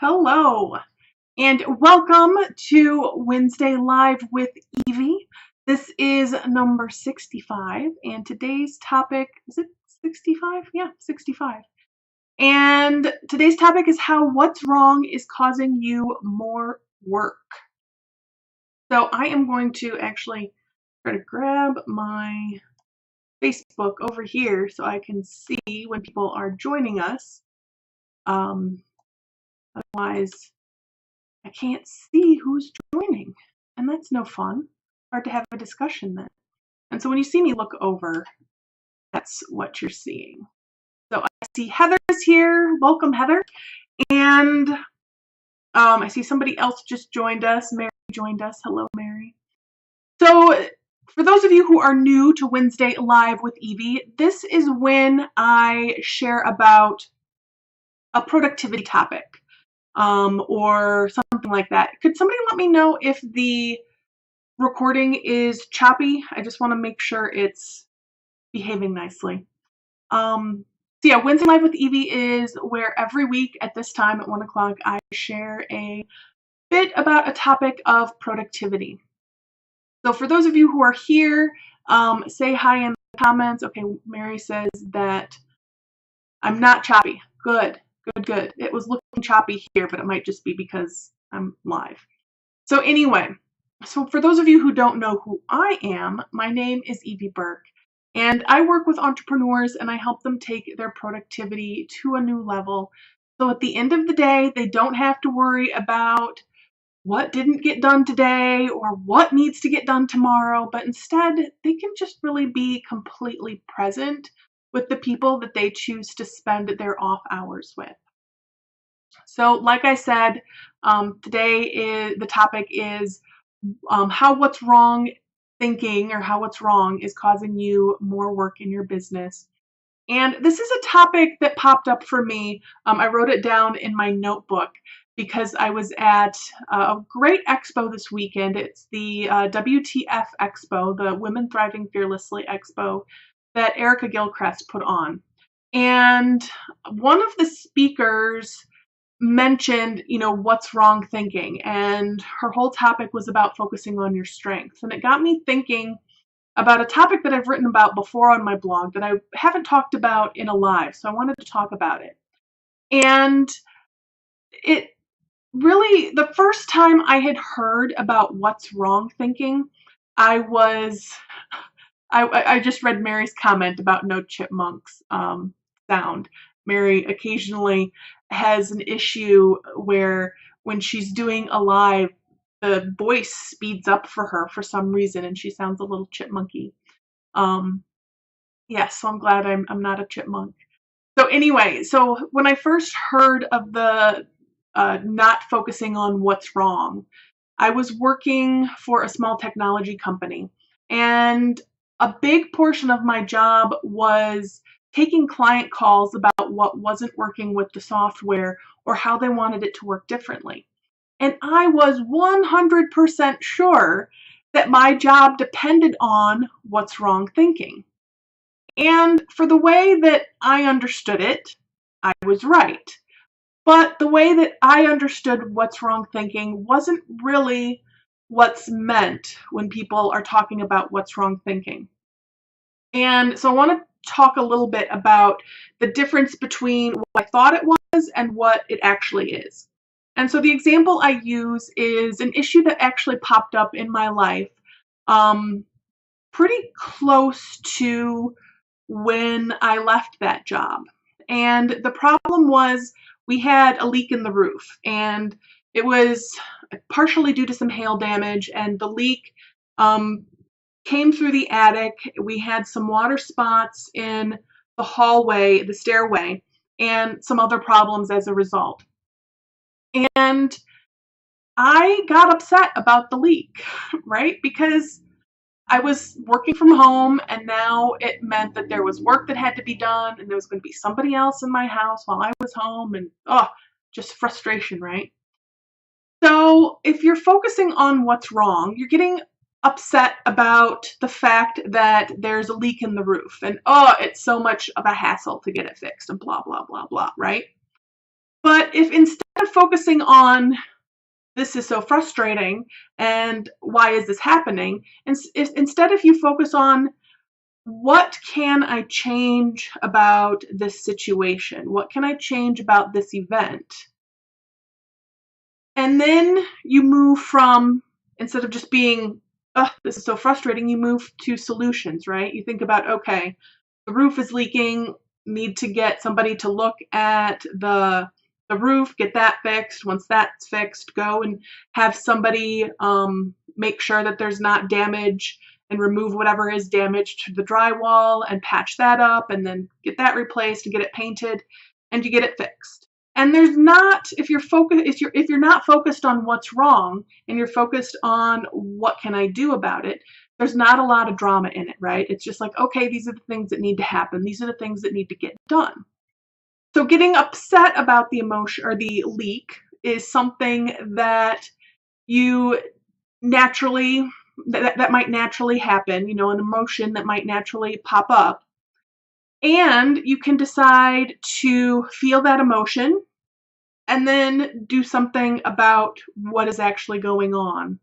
Hello, and welcome to Wednesday Live with Evie. This is number 65, and today's topic is it 65? Yeah, 65. And today's topic is how what's wrong is causing you more work. So I am going to actually try to grab my Facebook over here so I can see when people are joining us. Otherwise, I can't see who's joining, and that's no fun. Hard to have a discussion then. And so when you see me look over, that's what you're seeing. So I see Heather is here. Welcome, Heather. And I see somebody else just joined us. Mary joined us. Hello, Mary. So for those of you who are new to Wednesday Live with Evie, this is when I share about a productivity topic. Or something like that. Could somebody let me know if the recording is choppy? I just want to make sure it's behaving nicely. So yeah, Wednesday Live with Evie is where every week at this time at 1 o'clock I share a bit about a topic of productivity. So for those of you who are here, say hi in the comments. Okay, Mary says that I'm not choppy. Good. It was looking choppy here, but it might just be because I'm live. So anyway, so for those of you who don't know who I am, my name is Evie Burke, and I work with entrepreneurs and I help them take their productivity to a new level. So at the end of the day, they don't have to worry about what didn't get done today or what needs to get done tomorrow, but instead they can just really be completely present with the people that they choose to spend their off hours with. So like I said, today the topic is how what's wrong thinking or how what's wrong is causing you more work in your business. And this is a topic that popped up for me. I wrote it down in my notebook because I was at a great expo this weekend. It's the WTF Expo, the Women Thriving Fearlessly Expo that Erica Gilchrist put on. And one of the speakers mentioned, what's wrong thinking, and her whole topic was about focusing on your strengths. And it got me thinking about a topic that I've written about before on my blog that I haven't talked about in a live, so I wanted to talk about it. And it really, the first time I had heard about what's wrong thinking, I just read Mary's comment about no chipmunks sound. Mary occasionally has an issue where when she's doing a live, the voice speeds up for her for some reason and she sounds a little chipmunky. Yes, so I'm glad I'm not a chipmunk. So anyway, so when I first heard of the not focusing on what's wrong, I was working for a small technology company, and a big portion of my job was taking client calls about what wasn't working with the software or how they wanted it to work differently. And I was 100% sure that my job depended on what's wrong thinking. And for the way that I understood it, I was right. But the way that I understood what's wrong thinking wasn't really what's meant when people are talking about what's wrong thinking. And so I want to talk a little bit about the difference between what I thought it was and what it actually is. And so the example I use is an issue that actually popped up in my life pretty close to when I left that job. And the problem was we had a leak in the roof, and it was partially due to some hail damage, and the leak came through the attic. We had some water spots in the hallway, the stairway, and some other problems as a result. And I got upset about the leak, right? Because I was working from home, and now it meant that there was work that had to be done, and there was going to be somebody else in my house while I was home, and just frustration, right? So if you're focusing on what's wrong, you're getting upset about the fact that there's a leak in the roof, and it's so much of a hassle to get it fixed, and blah, blah, blah, blah, right? But if instead of focusing on this is so frustrating and why is this happening, instead if you focus on what can I change about this situation? What can I change about this event? And then you move from, instead of just being, oh, this is so frustrating, you move to solutions, right? You think about, okay, the roof is leaking, need to get somebody to look at the roof, get that fixed. Once that's fixed, go and have somebody make sure that there's not damage and remove whatever is damaged to the drywall and patch that up and then get that replaced and get it painted and you get it fixed. And there's not, if you're not focused on what's wrong and you're focused on what can I do about it, there's not a lot of drama in it, right? It's just like, okay, these are the things that need to happen. These are the things that need to get done. So getting upset about the emotion or the leak is something that you naturally, that might naturally happen, you know, an emotion that might naturally pop up. And you can decide to feel that emotion and then do something about what is actually going on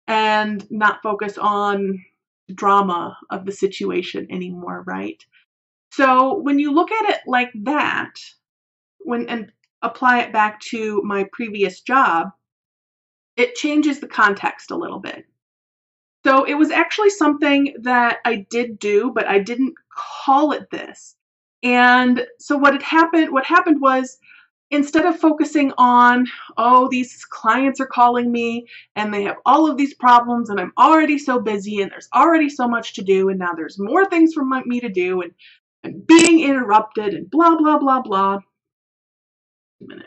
and not focus on the drama of the situation anymore, right? So when you look at it like that, and apply it back to my previous job, it changes the context a little bit. So it was actually something that I did do, but I didn't call it this. And so what happened was, instead of focusing on, oh, these clients are calling me and they have all of these problems and I'm already so busy and there's already so much to do and now there's more things for me to do and being interrupted and blah, blah, blah, blah. A minute.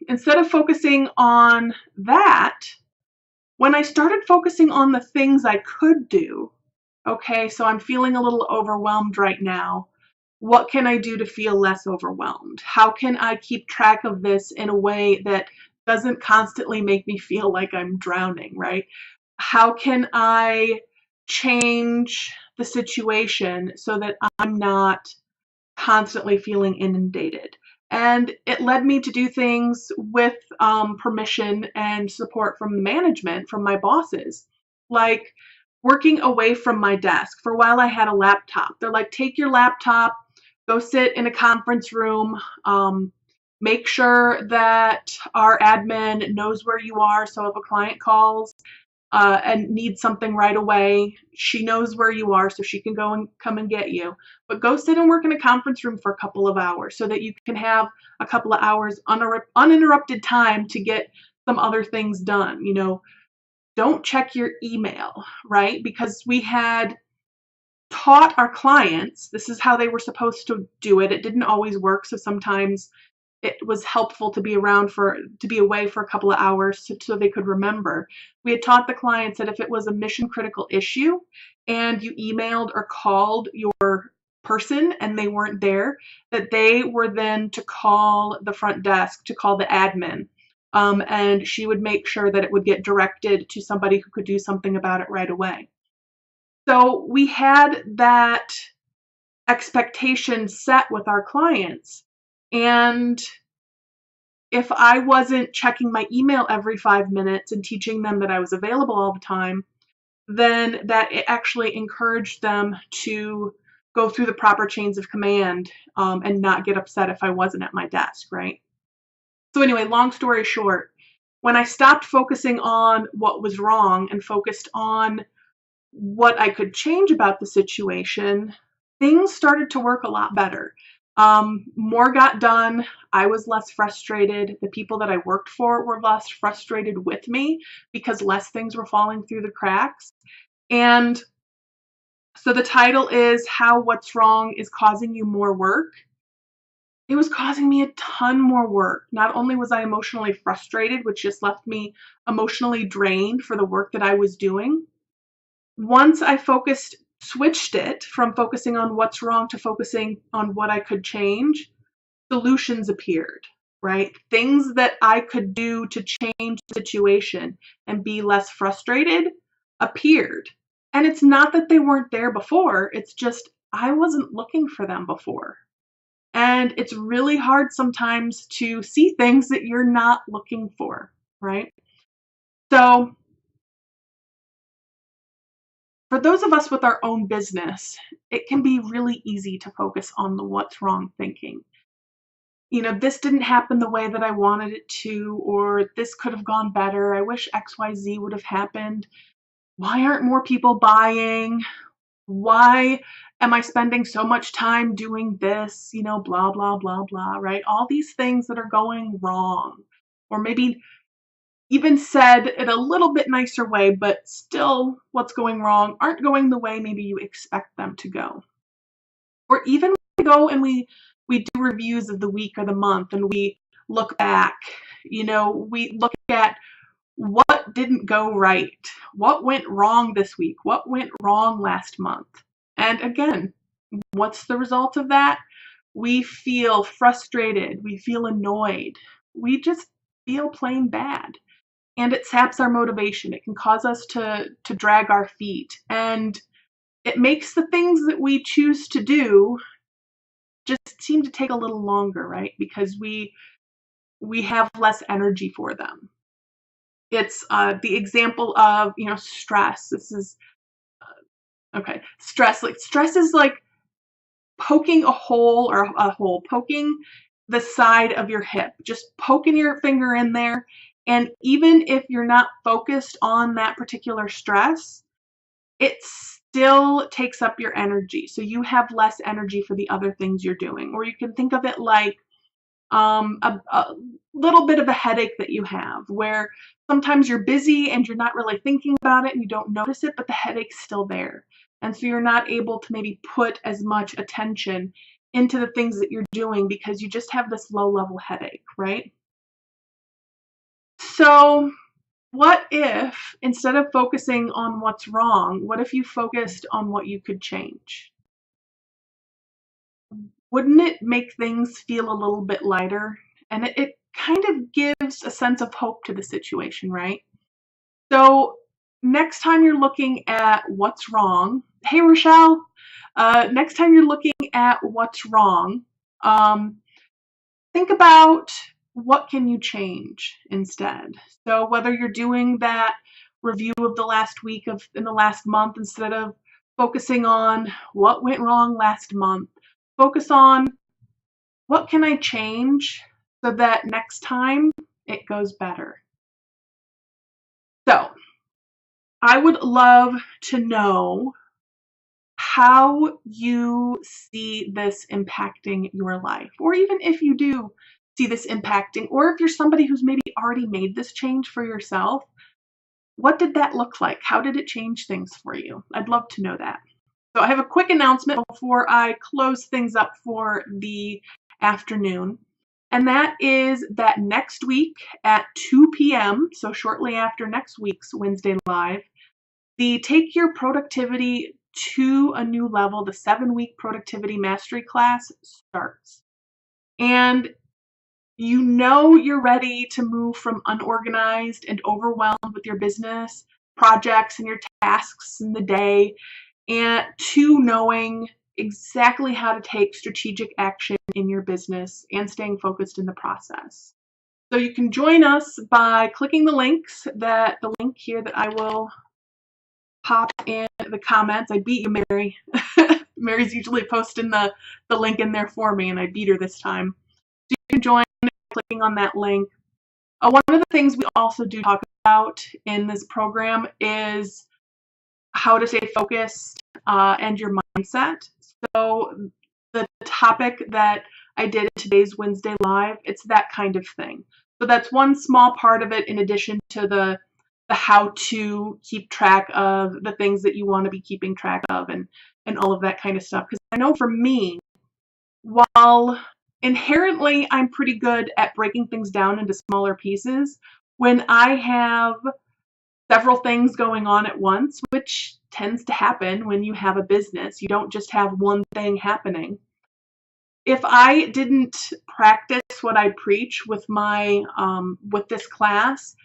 Instead of focusing on that, when I started focusing on the things I could do, okay, so I'm feeling a little overwhelmed right now. What can I do to feel less overwhelmed? How can I keep track of this in a way that doesn't constantly make me feel like I'm drowning, right? How can I change the situation so that I'm not constantly feeling inundated? And it led me to do things with permission and support from the management, from my bosses, like working away from my desk. For a while, I had a laptop. They're like, take your laptop, go sit in a conference room, make sure that our admin knows where you are. So if a client calls and needs something right away, she knows where you are so she can go and come and get you. But go sit and work in a conference room for a couple of hours so that you can have a couple of hours uninterrupted time to get some other things done. You know, don't check your email, right? Because we had taught our clients this is how they were supposed to do it. It didn't always work, so sometimes it was helpful to be away for a couple of hours so they could remember. We had taught the clients that if it was a mission critical issue and you emailed or called your person and they weren't there, that they were then to call the front desk, to call the admin. And she would make sure that it would get directed to somebody who could do something about it right away. So we had that expectation set with our clients. And if I wasn't checking my email every 5 minutes and teaching them that I was available all the time, then that it actually encouraged them to go through the proper chains of command and not get upset if I wasn't at my desk, right? So anyway, long story short, when I stopped focusing on what was wrong and focused on what I could change about the situation, things started to work a lot better. More got done. I was less frustrated. The people that I worked for were less frustrated with me because less things were falling through the cracks. And so the title is How What's Wrong is Causing You More Work. It was causing me a ton more work. Not only was I emotionally frustrated, which just left me emotionally drained for the work that I was doing. Once I switched it from focusing on what's wrong to focusing on what I could change, solutions appeared, right? Things that I could do to change the situation and be less frustrated appeared. And it's not that they weren't there before, it's just I wasn't looking for them before. And it's really hard sometimes to see things that you're not looking for, right? So for those of us with our own business, it can be really easy to focus on the what's wrong thinking. This didn't happen the way that I wanted it to, or this could have gone better. I wish XYZ would have happened. Why aren't more people buying? Why am I spending so much time doing this? Blah, blah, blah, blah, right? All these things that are going wrong. Or maybe even said in a little bit nicer way, but still what's going wrong aren't going the way maybe you expect them to go. Or even when we go and we do reviews of the week or the month and we look back, we look at what didn't go right, what went wrong this week, what went wrong last month. And again, what's the result of that? We feel frustrated, we feel annoyed, we just feel plain bad. And it saps our motivation. It can cause us to drag our feet. And it makes the things that we choose to do just seem to take a little longer, right? Because we have less energy for them. It's the example of, stress. This is, okay, stress. Like, stress is like poking poking the side of your hip, just poking your finger in there. And even if you're not focused on that particular stress, it still takes up your energy. So you have less energy for the other things you're doing. Or you can think of it like a little bit of a headache that you have, where sometimes you're busy and you're not really thinking about it and you don't notice it, but the headache's still there. And so you're not able to maybe put as much attention into the things that you're doing because you just have this low level headache, right? So what if, instead of focusing on what's wrong, what if you focused on what you could change? Wouldn't it make things feel a little bit lighter? And it kind of gives a sense of hope to the situation, right? So next time you're looking at what's wrong, hey Rochelle, next time you're looking at what's wrong, think about what can you change instead. So whether you're doing that review of the last week in the last month, instead of focusing on what went wrong last month, focus on what can I change so that next time it goes better. So I would love to know how you see this impacting your life, or even if you do see this impacting, or if you're somebody who's maybe already made this change for yourself, what did that look like? How did it change things for you? I'd love to know that. So I have a quick announcement before I close things up for the afternoon. And that is that next week at 2 p.m., so shortly after next week's Wednesday Live, the Take Your Productivity to a New Level, the 7-week productivity mastery class starts. And you're ready to move from unorganized and overwhelmed with your business projects and your tasks in the day, and to knowing exactly how to take strategic action in your business and staying focused in the process. So you can join us by clicking the link here that I will pop in the comments. I beat you, Mary. Mary's usually posting the link in there for me, and I beat her this time. So you can join by clicking on that link. One of the things we also do talk about in this program is how to stay focused and your mindset. So the topic that I did in today's Wednesday Live, it's that kind of thing. So that's one small part of it, in addition to the how to keep track of the things that you want to be keeping track of, and all of that kind of stuff. Because I know for me, while inherently I'm pretty good at breaking things down into smaller pieces, when I have several things going on at once, which tends to happen when you have a business, you don't just have one thing happening. If I didn't practice what I preach with with this class,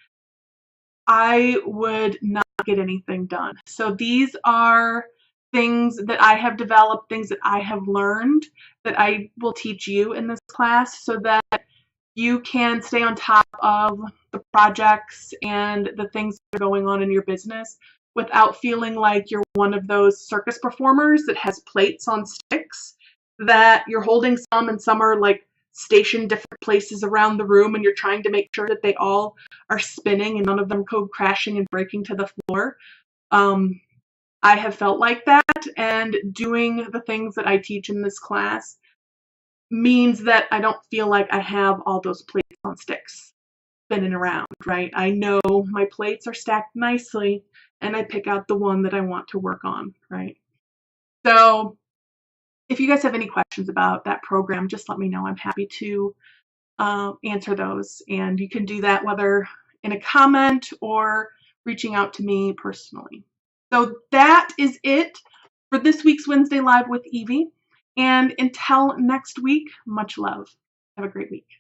I would not get anything done. So these are things that I have developed, things that I have learned that I will teach you in this class so that you can stay on top of the projects and the things that are going on in your business without feeling like you're one of those circus performers that has plates on sticks, that you're holding some and some are like stationed different places around the room and you're trying to make sure that they all are spinning and none of them go crashing and breaking to the floor. I have felt like that, and doing the things that I teach in this class means that I don't feel like I have all those plates on sticks spinning around, right? I know my plates are stacked nicely and I pick out the one that I want to work on, right? So if you guys have any questions about that program, just let me know. I'm happy to answer those. And you can do that whether in a comment or reaching out to me personally. So that is it for this week's Wednesday Live with Evie. And until next week, much love. Have a great week.